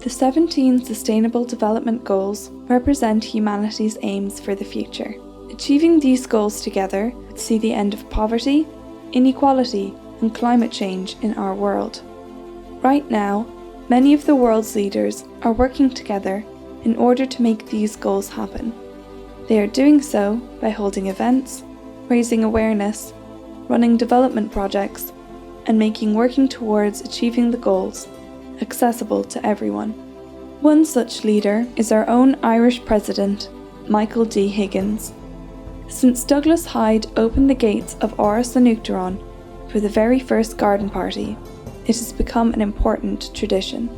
The 17 Sustainable Development Goals represent humanity's aims for the future. Achieving these goals together would see the end of poverty, inequality, and climate change in our world. Right now, many of the world's leaders are working together in order to make these goals happen. They are doing so by holding events, raising awareness, running development projects, and making working towards achieving the goals accessible to everyone. One such leader is our own Irish President, Michael D. Higgins. Since Douglas Hyde opened the gates of Áras an Uachtaráin for the very first garden party, it has become an important tradition.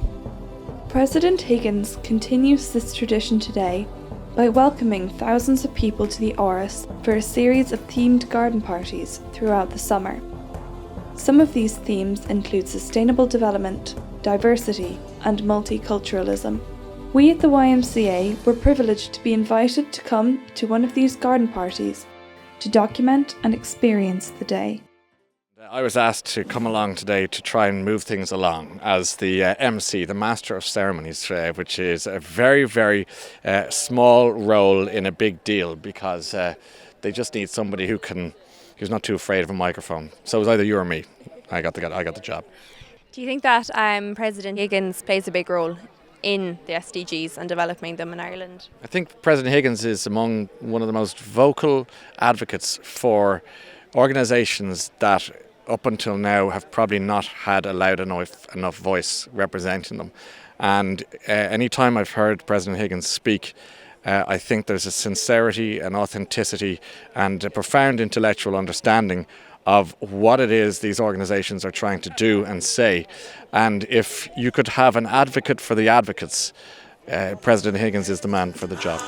President Higgins continues this tradition today by welcoming thousands of people to the Áras for a series of themed garden parties throughout the summer. Some of these themes include sustainable development, diversity, and multiculturalism. We at the YMCA were privileged to be invited to come to one of these garden parties to document and experience the day. I was asked to come along today to try and move things along as the MC, the Master of Ceremonies, which is a very, very small role in a big deal, because they just need somebody who's not too afraid of a microphone. So it was either you or me. I got the job. Do you think that President Higgins plays a big role in the SDGs and developing them in Ireland? I think President Higgins is among one of the most vocal advocates for organisations that up until now have probably not had a loud enough voice representing them. And any time I've heard President Higgins speak, I think there's a sincerity, an authenticity, and a profound intellectual understanding of what it is these organisations are trying to do and say. And if you could have an advocate for the advocates, President Higgins is the man for the job.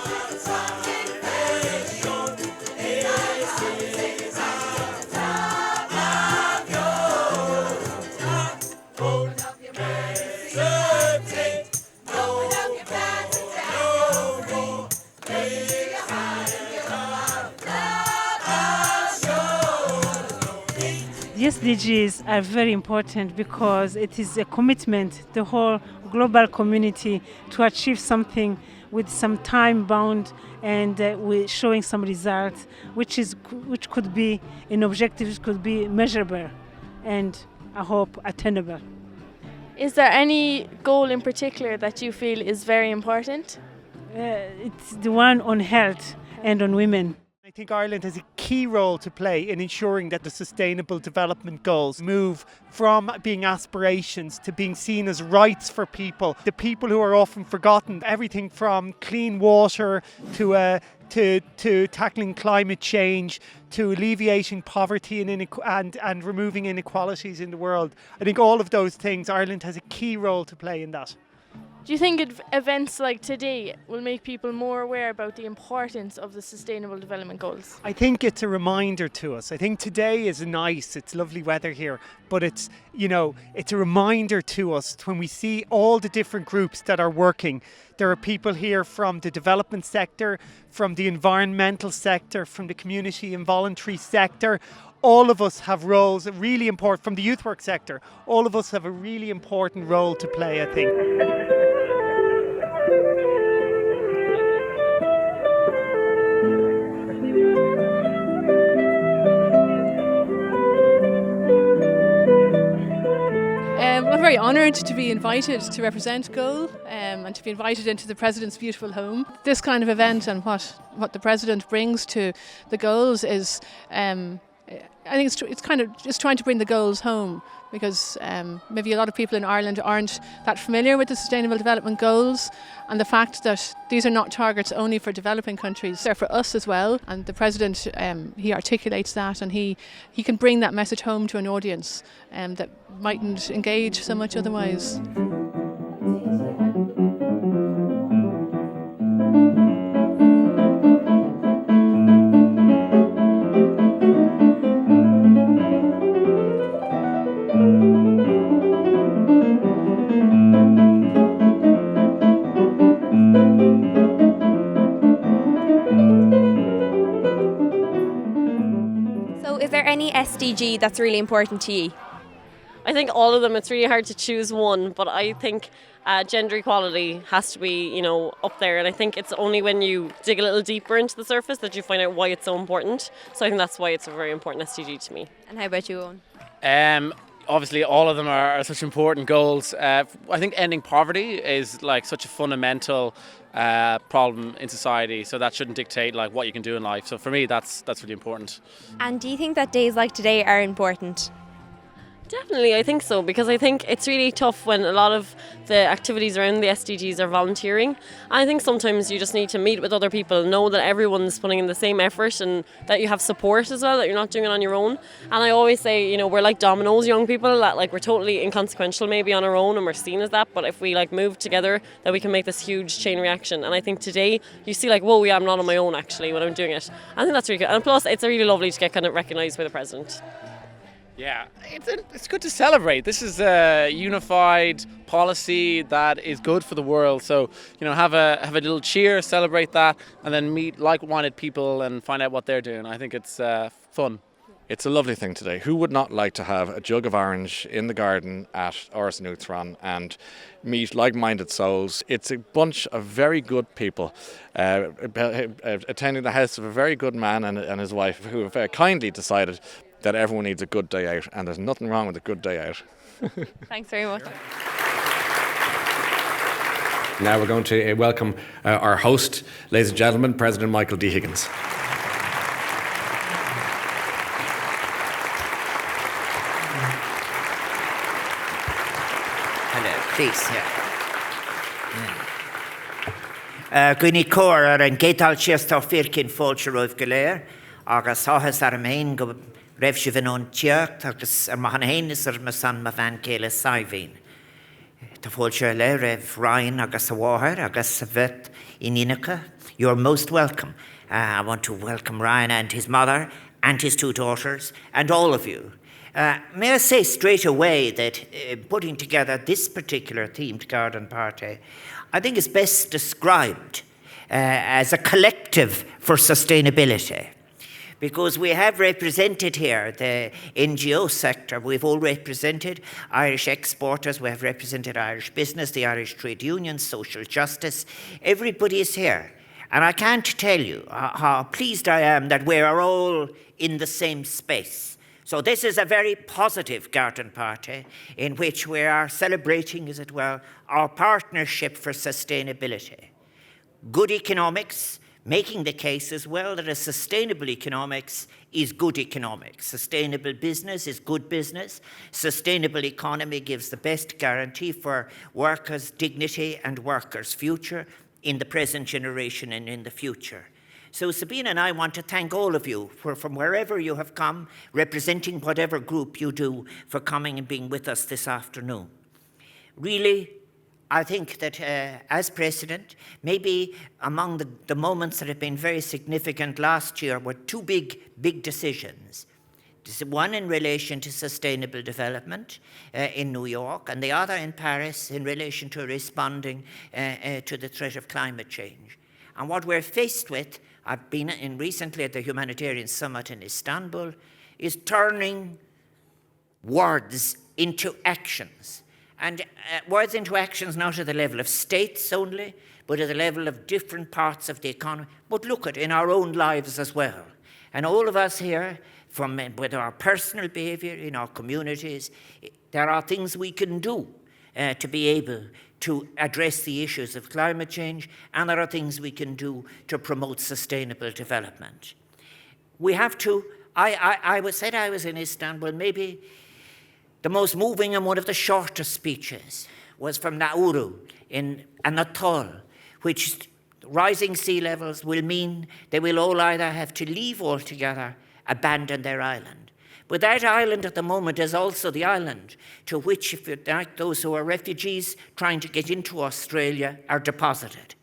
The SDGs are very important because it is a commitment, the whole global community, to achieve something with some time bound and with showing some results, which could be an objective, which could be measurable and I hope attainable. Is there any goal in particular that you feel is very important? It's the one on health and on women. I think Ireland has a key role to play in ensuring that the Sustainable Development Goals move from being aspirations to being seen as rights for people, the people who are often forgotten. Everything from clean water to tackling climate change, to alleviating poverty and removing inequalities in the world. I think all of those things, Ireland has a key role to play in that. Do you think events like today will make people more aware about the importance of the Sustainable Development Goals? I think it's a reminder to us. I think today is nice, it's lovely weather here, but it's a reminder to us when we see all the different groups that are working. There are people here from the development sector, from the environmental sector, from the community and voluntary sector. All of us have roles really important, from the youth work sector. All of us have a really important role to play, I think. I'm very honoured to be invited to represent Goal and to be invited into the President's beautiful home. This kind of event and what the President brings to the Goals is, I think it's kind of just trying to bring the goals home, because maybe a lot of people in Ireland aren't that familiar with the Sustainable Development Goals and the fact that these are not targets only for developing countries, they're for us as well. And the President, he articulates that, and he can bring that message home to an audience that mightn't engage so much otherwise. Is there any SDG that's really important to you? I think all of them, it's really hard to choose one, but I think gender equality has to be, up there. And I think it's only when you dig a little deeper into the surface that you find out why it's so important. So I think that's why it's a very important SDG to me. And how about you, Owen? Obviously, all of them are such important goals. I think ending poverty is like such a fundamental problem in society, so that shouldn't dictate like what you can do in life. So for me, that's really important. And do you think that days like today are important? Definitely, I think so, because I think it's really tough when a lot of the activities around the SDGs are volunteering. I think sometimes you just need to meet with other people, know that everyone's putting in the same effort and that you have support as well, that you're not doing it on your own. And I always say, we're like dominoes, young people, that like we're totally inconsequential maybe on our own and we're seen as that, but if we like move together, that we can make this huge chain reaction. And I think today you see like, whoa, yeah, I'm not on my own actually when I'm doing it. I think that's really good. And plus, it's really lovely to get kind of recognised by the President. Yeah, it's good to celebrate. This is a unified policy that is good for the world. So, have a little cheer, celebrate that, and then meet like-minded people and find out what they're doing. I think it's fun. It's a lovely thing today. Who would not like to have a jug of orange in the garden at Áras an Uachtaráin and meet like-minded souls? It's a bunch of very good people attending the house of a very good man and his wife who have kindly decided that everyone needs a good day out, and there's nothing wrong with a good day out. Thanks very much. Now we're going to welcome our host, ladies and gentlemen, President Michael D. Higgins. Hello, please. Gwni cór ar an gétal siastá fircin fóilse roimh go léir, agus áthas ar am go raibh si bhíonn teacht agus ar mahan héanas ar ma san ma bhain céile saibhín. Tá fóilse le raibh Ryan agus a bháthar agus a bheit inínacha. You're most welcome. I want to welcome Ryan and his mother and his two daughters and all of you. May I say straight away that putting together this particular themed garden party, I think is best described as a collective for sustainability. Because we have represented here the NGO sector, we've all represented Irish exporters, we have represented Irish business, the Irish trade unions, social justice, everybody is here. And I can't tell you how pleased I am that we are all in the same space. So this is a very positive garden party in which we are celebrating, as it were, our partnership for sustainability. Good economics, making the case as well that a sustainable economics is good economics. Sustainable business is good business. Sustainable economy gives the best guarantee for workers' dignity and workers' future in the present generation and in the future. So Sabina and I want to thank all of you from wherever you have come, representing whatever group you do, for coming and being with us this afternoon. Really, I think that as President, maybe among the moments that have been very significant last year were two big decisions. One in relation to sustainable development in New York, and the other in Paris in relation to responding to the threat of climate change. And what we're faced with, I've been in recently at the Humanitarian Summit in Istanbul, is turning words into actions. And words into actions not at the level of states only, but at the level of different parts of the economy. But look at in our own lives as well. And all of us here, from with our personal behaviour in our communities, there are things we can do to be able to address the issues of climate change, and there are things we can do to promote sustainable development. We have to, I said I was in Istanbul, maybe the most moving and one of the shortest speeches was from Nauru in an atoll, which rising sea levels will mean they will all either have to leave altogether, abandon their island. But that island at the moment is also the island to which, if you like, those who are refugees trying to get into Australia are deposited.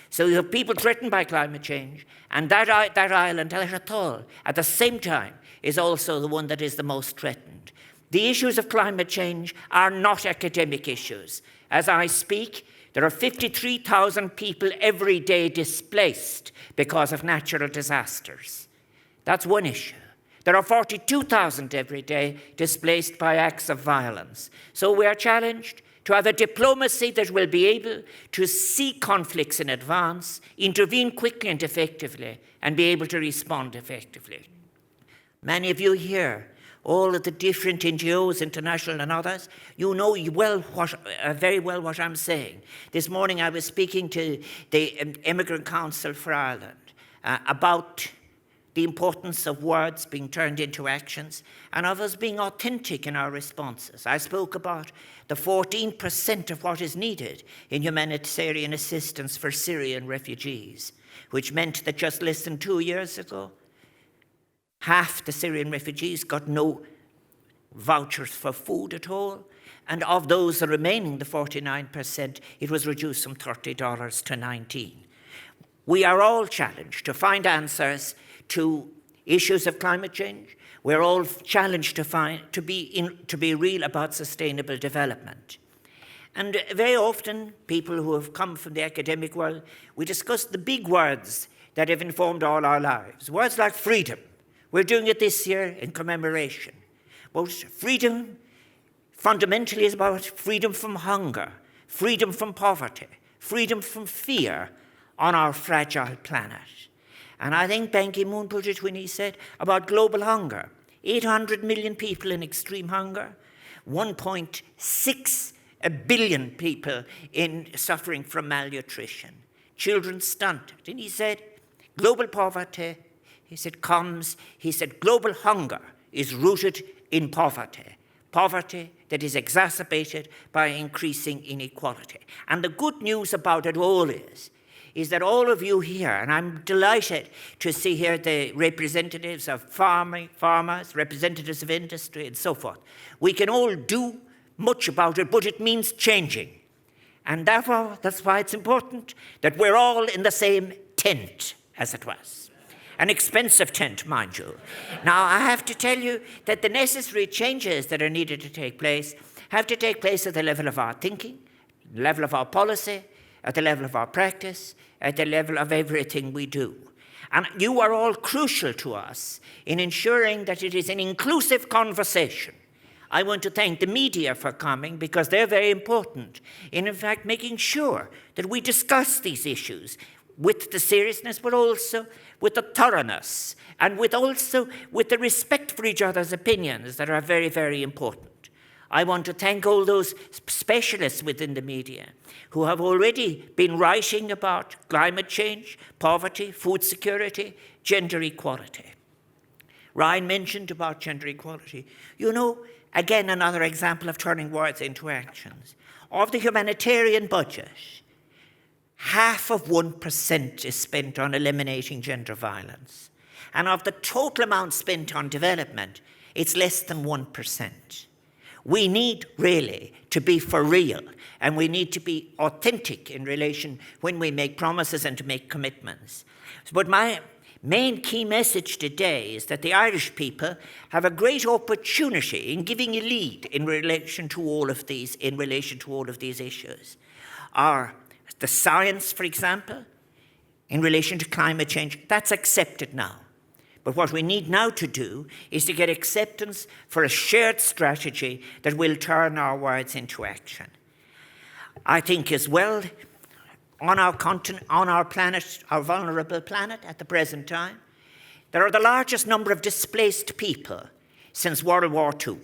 So you have people threatened by climate change, and that island, that atoll, at the same time, is also the one that is the most threatened. The issues of climate change are not academic issues. As I speak, there are 53,000 people every day displaced because of natural disasters. That's one issue. There are 42,000 every day displaced by acts of violence. So we are challenged to have a diplomacy that will be able to see conflicts in advance, intervene quickly and effectively, and be able to respond effectively. Many of you here, all of the different NGOs, international and others, you know very well what I'm saying. This morning I was speaking to the Immigrant Council for Ireland about the importance of words being turned into actions and of us being authentic in our responses. I spoke about the 14% of what is needed in humanitarian assistance for Syrian refugees, which meant that just less than 2 years ago, half the Syrian refugees got no vouchers for food at all. And of those remaining, the 49%, it was reduced from $30 to $19. We are all challenged to find answers to issues of climate change. We're all challenged to be real about sustainable development. And very often, people who have come from the academic world, we discuss the big words that have informed all our lives. Words like freedom. We're doing it this year in commemoration. But freedom fundamentally is about freedom from hunger, freedom from poverty, freedom from fear on our fragile planet. And I think Ban Ki-moon put it when he said about global hunger. 800 million people in extreme hunger, 1.6 billion people suffering from malnutrition, children stunted. And he said, global poverty, he said, global hunger is rooted in poverty. Poverty that is exacerbated by increasing inequality. And the good news about it all is that all of you here, and I'm delighted to see here the representatives of farmers, representatives of industry, and so forth. We can all do much about it, but it means changing. And therefore, that's why it's important that we're all in the same tent, as it was. An expensive tent, mind you. Now, I have to tell you that the necessary changes that are needed to take place have to take place at the level of our thinking, the level of our policy, at the level of our practice, at the level of everything we do. And you are all crucial to us in ensuring that it is an inclusive conversation. I want to thank the media for coming because they're very important in fact, making sure that we discuss these issues with the seriousness, but also with the thoroughness, and with the respect for each other's opinions that are very, very important. I want to thank all those specialists within the media who have already been writing about climate change, poverty, food security, gender equality. Ryan mentioned about gender equality. You know, again, another example of turning words into actions. Of the humanitarian budget, 1% is spent on eliminating gender violence. And of the total amount spent on development, it's less than 1%. We need really to be for real, and we need to be authentic in relation when we make promises and to make commitments. But my main key message today is that the Irish people have a great opportunity in giving a lead in relation to all of these issues. The science, for example, in relation to climate change, that's accepted now. But what we need now to do is to get acceptance for a shared strategy that will turn our words into action. I think as well, on our continent, on our planet, our vulnerable planet at the present time, there are the largest number of displaced people since World War II,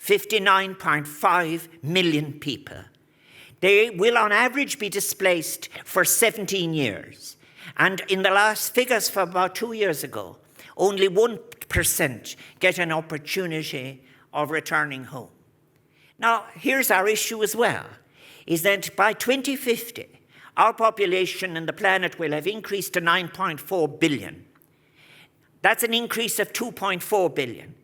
59.5 million people. They will on average be displaced for 17 years. And in the last figures for about 2 years ago, only 1% get an opportunity of returning home. Now, here's our issue as well, is that by 2050, our population and the planet will have increased to 9.4 billion. That's an increase of 2.4 billion.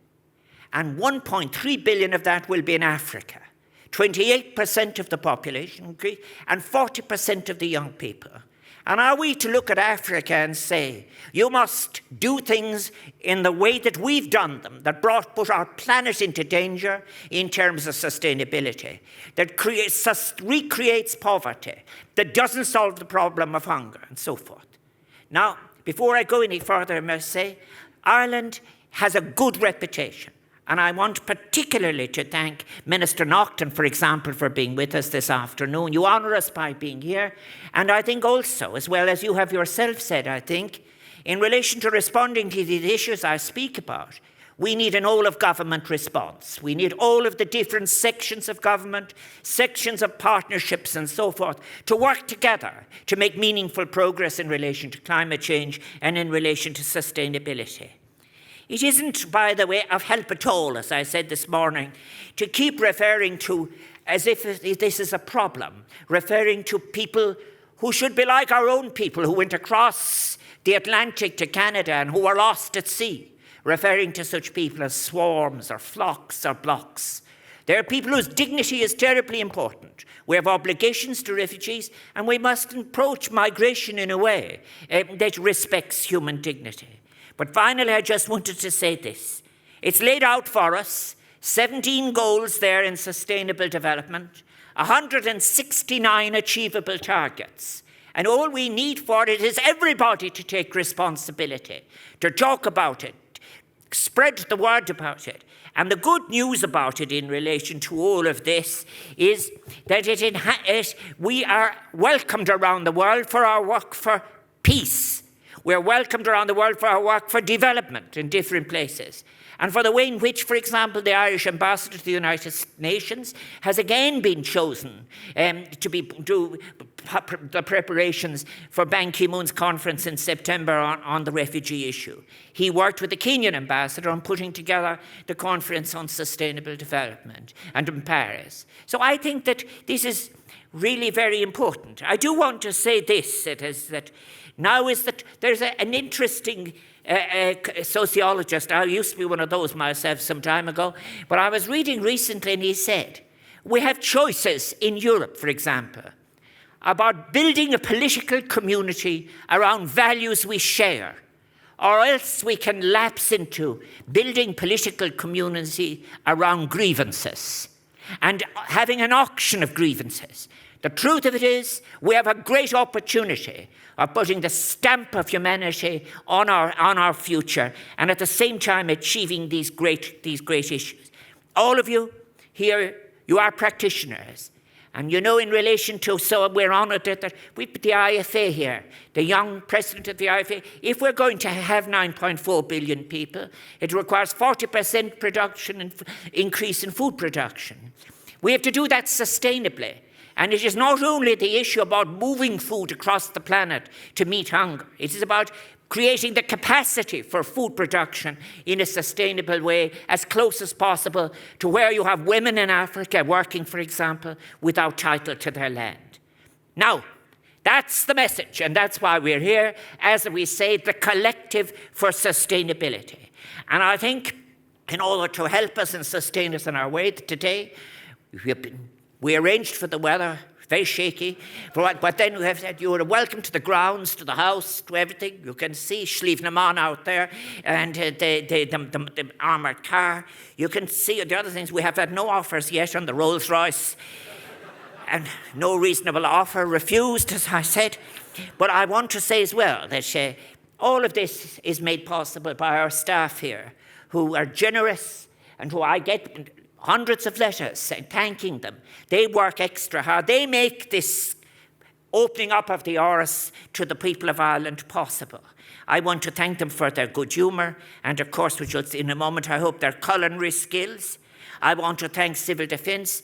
And 1.3 billion of that will be in Africa. 28% of the population increase and 40% of the young people. And are we to look at Africa and say, you must do things in the way that we've done them, that put our planet into danger in terms of sustainability, that recreates poverty, that doesn't solve the problem of hunger, and so forth. Now, before I go any further, I must say, Ireland has a good reputation. And I want particularly to thank Minister Naughton, for example, for being with us this afternoon. You honour us by being here. And I think also, as well as you have yourself said, I think, in relation to responding to these issues I speak about, we need an whole-of-government response. We need all of the different sections of government, sections of partnerships and so forth, to work together to make meaningful progress in relation to climate change and in relation to sustainability. It isn't, by the way, of help at all, as I said this morning, to keep referring to, as if this is a problem, referring to people who should be like our own people who went across the Atlantic to Canada and who were lost at sea, referring to such people as swarms or flocks or blocks. There are people whose dignity is terribly important. We have obligations to refugees, and we must approach migration in a way that respects human dignity. But finally, I just wanted to say this. It's laid out for us, 17 goals there in sustainable development, 169 achievable targets. And all we need for it is everybody to take responsibility, to talk about it, spread the word about it. And the good news about it in relation to all of this is that we are welcomed around the world for our work for peace. We're welcomed around the world for our work for development in different places. And for the way in which, for example, the Irish ambassador to the United Nations has again been chosen to do the preparations for Ban Ki-moon's conference in September on the refugee issue. He worked with the Kenyan ambassador on putting together the conference on sustainable development and in Paris. So I think that this is really very important. I do want to say this, that now is that there's an interesting sociologist. I used to be one of those myself some time ago, but I was reading recently and he said, we have choices in Europe, for example, about building a political community around values we share, or else we can lapse into building political community around grievances and having an auction of grievances. The truth of it is, we have a great opportunity of putting the stamp of humanity on our future, and at the same time achieving these great issues. All of you here, you are practitioners, and you know in relation to, so we're honoured that we put the IFA here, the young president of the IFA. If we're going to have 9.4 billion people, it requires 40% production and increase in food production. We have to do that sustainably. And it is not only the issue about moving food across the planet to meet hunger. It is about creating the capacity for food production in a sustainable way, as close as possible to where you have women in Africa working, for example, without title to their land. Now, that's the message, and that's why we're here, as we say, the collective for sustainability. And I think in order to help us and sustain us in our way today, we arranged for the weather, very shaky, but then we have said you are welcome to the grounds, to the house, to everything. You can see Slievnaman out there and the armoured car. You can see the other things. We have had no offers yet on the Rolls Royce, and no reasonable offer refused, as I said. But I want to say as well that all of this is made possible by our staff here, who are generous and who I get hundreds of letters thanking them. They work extra hard. They make this opening up of the Áras to the people of Ireland possible. I want to thank them for their good humour and, of course, which you'll see in a moment, I hope, their culinary skills. I want to thank Civil Defence,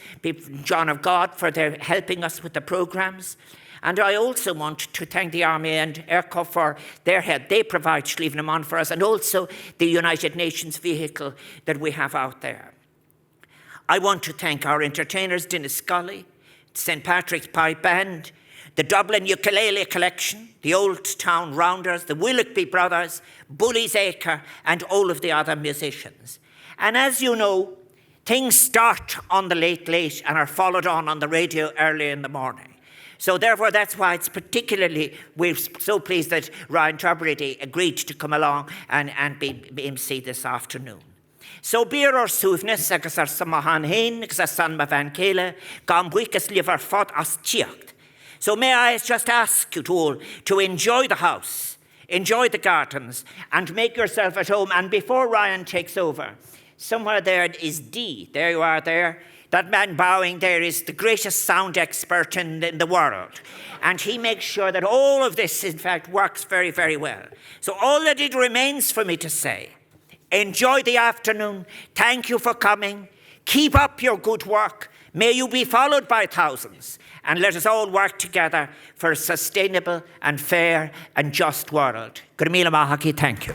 John of God, for their helping us with the programmes. And I also want to thank the Army and ERCO for their help. They provide Slievnaman for us, and also the United Nations vehicle that we have out there. I want to thank our entertainers, Dennis Scully, St. Patrick's Pipe Band, the Dublin Ukulele Collection, the Old Town Rounders, the Willoughby Brothers, Bully's Acre, and all of the other musicians. And as you know, things start on the Late Late and are followed on the radio early in the morning. So therefore, that's why it's particularly, we're so pleased that Ryan Tubridy agreed to come along and be MC this afternoon. So beer or súfnes agus samahan hain agus san ma van kele gam buikas liver fod as tiocht. So may I just ask you all to enjoy the house, enjoy the gardens, and make yourself at home. And before Ryan takes over, Somewhere there is D. There you are there. That man bowing there is the greatest sound expert in the world. And he makes sure that all of this, in fact, works very, very well. So all that it remains for me to say, enjoy the afternoon. Thank you for coming. Keep up your good work. May you be followed by thousands. And let us all work together for a sustainable and fair and just world. Gurmila Mahaki, thank you.